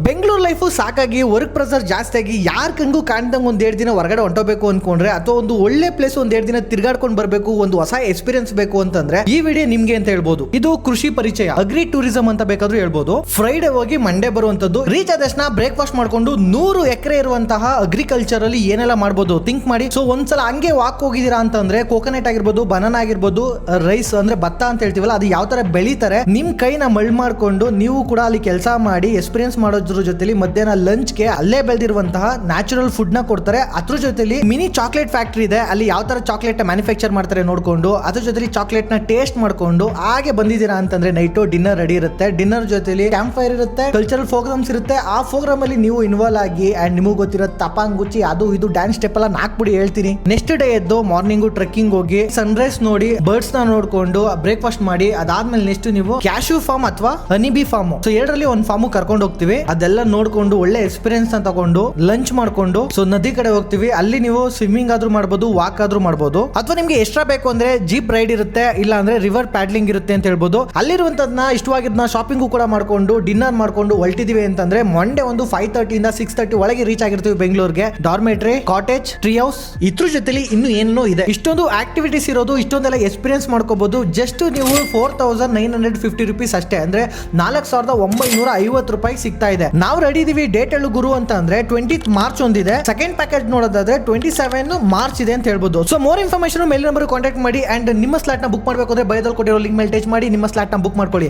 Bengaluru life ಸಾಕಾಗಿ work pressure ಜಾಸ್ತಿ ಆಗಿ ಯಾರ ಕಂಗೂ ಕಾಣ್ದಂಗೆ ಒಂದ್ 2 ದಿನ ಹೊರಗಡೆ ಹೊಂಟೋಬೇಕು ಅನ್ಕೊಂಡ್ರೆ ಅಥವಾ ಒಂದು ಒಳ್ಳೆ ಪ್ಲೇಸ್ ಒಂದ್ 2 ದಿನ ತಿರ್ಗಾಡ್ಕೊಂಡು ಬರಬೇಕು, ಒಂದು ಹೊಸ ಎಕ್ಸ್ಪೀರಿಯನ್ಸ್ ಬೇಕು ಅಂತಂದ್ರೆ ಈ ವಿಡಿಯೋ ನಿಮ್ಗೆ ಅಂತ ಹೇಳ್ಬೋದು. ಇದು ಕೃಷಿ ಪರಿಚಯ, ಅಗ್ರಿ ಟೂರಿಸಂ ಅಂತ ಬೇಕಾದ್ರೂ ಹೇಳ್ಬೋದು. ಫ್ರೈಡೆ ಹೋಗಿ ಮಂಡೇ ಬರುವಂತದ್ದು. ರೀಚ್ ಆದ ತಕ್ಷಣ ಬ್ರೇಕ್ಫಾಸ್ಟ್ ಮಾಡ್ಕೊಂಡು 100 ಎಕರೆ ಇರುವಂತಹ ಅಗ್ರಿಕಲ್ಚರ್ ಅಲ್ಲಿ ಏನೆಲ್ಲ ಮಾಡ್ಬೋದು ಥಿಂಕ್ ಮಾಡಿ. ಸೊ ಒಂದ್ಸಲ ಹಂಗೆ ವಾಕ್ ಹೋಗಿದೀರಾ ಅಂತಂದ್ರೆ ಕೋಕೋನಟ್ ಆಗಿರ್ಬೋದು, ಬನಾನಾ ಆಗಿರ್ಬೋದು, ರೈಸ್ ಅಂದ್ರೆ ಭತ್ತ ಅಂತ ಹೇಳ್ತೀವಲ್ಲ, ಅದು ಯಾವ ತರ ಬೆಳೀತಾರೆ ನಿಮ್ ಕೈನ ಮಳ್ ಮಾಡ್ಕೊಂಡು ನೀವು ಕೂಡ ಅಲ್ಲಿ ಕೆಲಸ ಮಾಡಿ ಎಕ್ಸ್ಪೀರಿಯನ್ಸ್ ಮಾಡೋದ್ರ ಜೊತೆಲಿ ಮಧ್ಯಾಹ್ನ ಲಂಚ್ ಗೆ ಅಲ್ಲೇ ಬೆಳೆದಿರುವಂತಹ ನ್ಯಾಚುರಲ್ ಫುಡ್ ನ ಕೊಡ್ತಾರೆ. ಅದ್ರ ಜೊತೆಲಿ ಮಿನಿ ಚಾಕ್ಲೇಟ್ ಫ್ಯಾಕ್ಟರಿ ಇದೆ, ಅಲ್ಲಿ ಯಾವ ತರ ಚಾಕ್ಲೇಟ್ ಮ್ಯಾನುಫ್ಯಾಕ್ಚರ್ ಮಾಡ್ತಾರೆ ನೋಡ್ಕೊಂಡು ಅದ್ರ ಜೊತೆಲಿ ಚಾಕ್ಲೇಟ್ ನ ಟೇಸ್ಟ್ ಮಾಡ್ಕೊಂಡು ಹಾಗೆ ಬಂದಿದ್ದೀರಾ ಅಂತಂದ್ರೆ ನೈಟು ಡಿನ್ನರ್ ರೆಡಿ ಇರುತ್ತೆ. ಡಿನ್ನರ್ ಜೊತೆಲಿ ಕ್ಯಾಂಪ್ ಫೈರ್ ಇರುತ್ತೆ, ಕಲ್ಚರಲ್ ಪ್ರೋಗ್ರಾಮ್ಸ್ ಇರುತ್ತೆ. ಆ ಪ್ರೋಗ್ರಾಮ್ ಅಲ್ಲಿ ನೀವು ಇನ್ವಾಲ್ವ್ ಆಗಿ ಅಂಡ್ ನಿಮಗೆ ಗೊತ್ತಿರೋ ತಪಾಂಗುಚ್ಚಿ ಅದು ಇದು ಡ್ಯಾನ್ಸ್ ಸ್ಟೆಪ್ ಎಲ್ಲ ನಾಕ್ಬಿಡಿ ಹೇಳ್ತೀನಿ. ನೆಕ್ಸ್ಟ್ ಡೇ ಎದ್ದು ಮಾರ್ನಿಂಗ್ ಟ್ರೆಕ್ಕಿಂಗ್ ಹೋಗಿ ಸನ್ರೈಸ್ ನೋಡಿ ಬರ್ಡ್ಸ್ ನ ನೋಡ್ಕೊಂಡು ಬ್ರೇಕ್ಫಾಸ್ಟ್ ಮಾಡಿ ಅದಾದ್ಮೇಲೆ ನೆಕ್ಸ್ಟ್ ನೀವು ಕ್ಯಾಶ್ಯೂ ಫಾರ್ಮ್ ಅಥವಾ ಹನಿಬಿ ಫಾರ್ಮ್, ಸೊ ಎರಡರಲ್ಲಿ ಒಂದು ಫಾರ್ಮ್ ಕರ್ಕೊಂಡು ಹೋಗ್ತೀವಿ. ಅದೆಲ್ಲ ನೋಡ್ಕೊಂಡು ಒಳ್ಳೆ ಎಕ್ಸ್ಪೀರಿಯನ್ಸ್ ಅಂತ ತಗೊಂಡು ಲಂಚ್ ಮಾಡ್ಕೊಂಡು ಸೊ ನದಿ ಕಡೆ ಹೋಗ್ತೀವಿ. ಅಲ್ಲಿ ನೀವು ಸ್ವಿಮ್ಮಿಂಗ್ ಆದ್ರೂ ಮಾಡ್ಬೋದು, ವಾಕ್ ಆದ್ರೂ ಮಾಡ್ಬೋದು, ಅಥವಾ ನಿಮ್ಗೆ ಎಕ್ಸ್ಟ್ರಾ ಬೇಕು ಅಂದ್ರೆ ಜೀಪ್ ರೈಡ್ ಇರುತ್ತೆ, ಇಲ್ಲ ಅಂದ್ರೆ ರಿವರ್ ಪ್ಯಾಡ್ಲಿಂಗ್ ಇರುತ್ತೆ ಅಂತ ಹೇಳ್ಬೋದು. ಅಲ್ಲಿರುವಂತದ್ನ ಇಷ್ಟವಾಗಿದ್ನ ಶಾಪಿಂಗು ಕೂಡ ಮಾಡ್ಕೊಂಡು ಡಿನ್ನರ್ ಮಾಡ್ಕೊಂಡು ಹೊಲ್ಟಿದೀವಿ ಅಂತಂದ್ರೆ ಮಂಡೇ ಒಂದು 5:30 ಇಂದ 6:30 ಒಳಗೆ ರೀಚ್ ಆಗಿರ್ತೀವಿ ಬೆಂಗಳೂರಿಗೆ. ಡಾರ್ಮೆಟ್ರಿ, ಕಾಟೇಜ್, ಟ್ರೀ ಹೌಸ್, ಇದ್ರ ಜೊತೆಲಿ ಇನ್ನು ಏನೋ ಇದೆ. ಇಷ್ಟೊಂದು ಆಕ್ಟಿವಿಟೀಸ್ ಇರೋದು, ಇಷ್ಟೊಂದೆಲ್ಲ ಎಕ್ಸ್ಪೀರಿಯನ್ಸ್ ಮಾಡ್ಕೋಬಹುದು. ಜಸ್ಟ್ ನೀವು 4,950 ರುಪೀಸ್ ಅಷ್ಟೇ, ಅಂದ್ರೆ 4,950 ರೂಪಾಯಿ ಸಿಗ್ತಾ ಇದೆ. ನಾವು ರೆಡಿ ಇದೀವಿ. ಡೇಟ್ ಹೇಳು ಗುರು ಅಂತ ಅಂದ್ರೆ 20th ಮಾರ್ಚ್ ಒಂದಿದೆ. ಸೆಕೆಂಡ್ ಪ್ಯಾಕೇಜ್ ನೋಡೋದಾದ್ರೆ 27 ಮಾರ್ಚ್ ಇದೆ ಅಂತ ಹೇಳ್ಬೋದು. ಸೊ ಮೋರ್ ಇನ್ಫಾರ್ಮೇಶನ್ ಮೇಲ್ ನಂಬರ್ ಕಾಂಟ್ಯಾಕ್ಟ್ ಮಾಡಿ ಅಂಡ್ ನಿಮ್ಮ ಸ್ಲಾಟ್ ನ ಬುಕ್ ಮಾಡಬೇಕು ಅಂದ್ರೆ ಬಯೋದಲ್ಲಿ ಕೊಟ್ಟಿರೋ ಲಿಂಕ್ ಮೇಲೆ ಟಚ್ ಮಾಡಿ ನಿಮ್ಮ ಸ್ಲಾಟ್ ನ ಬುಕ್ ಮಾಡ್ಕೊಳ್ಳಿ.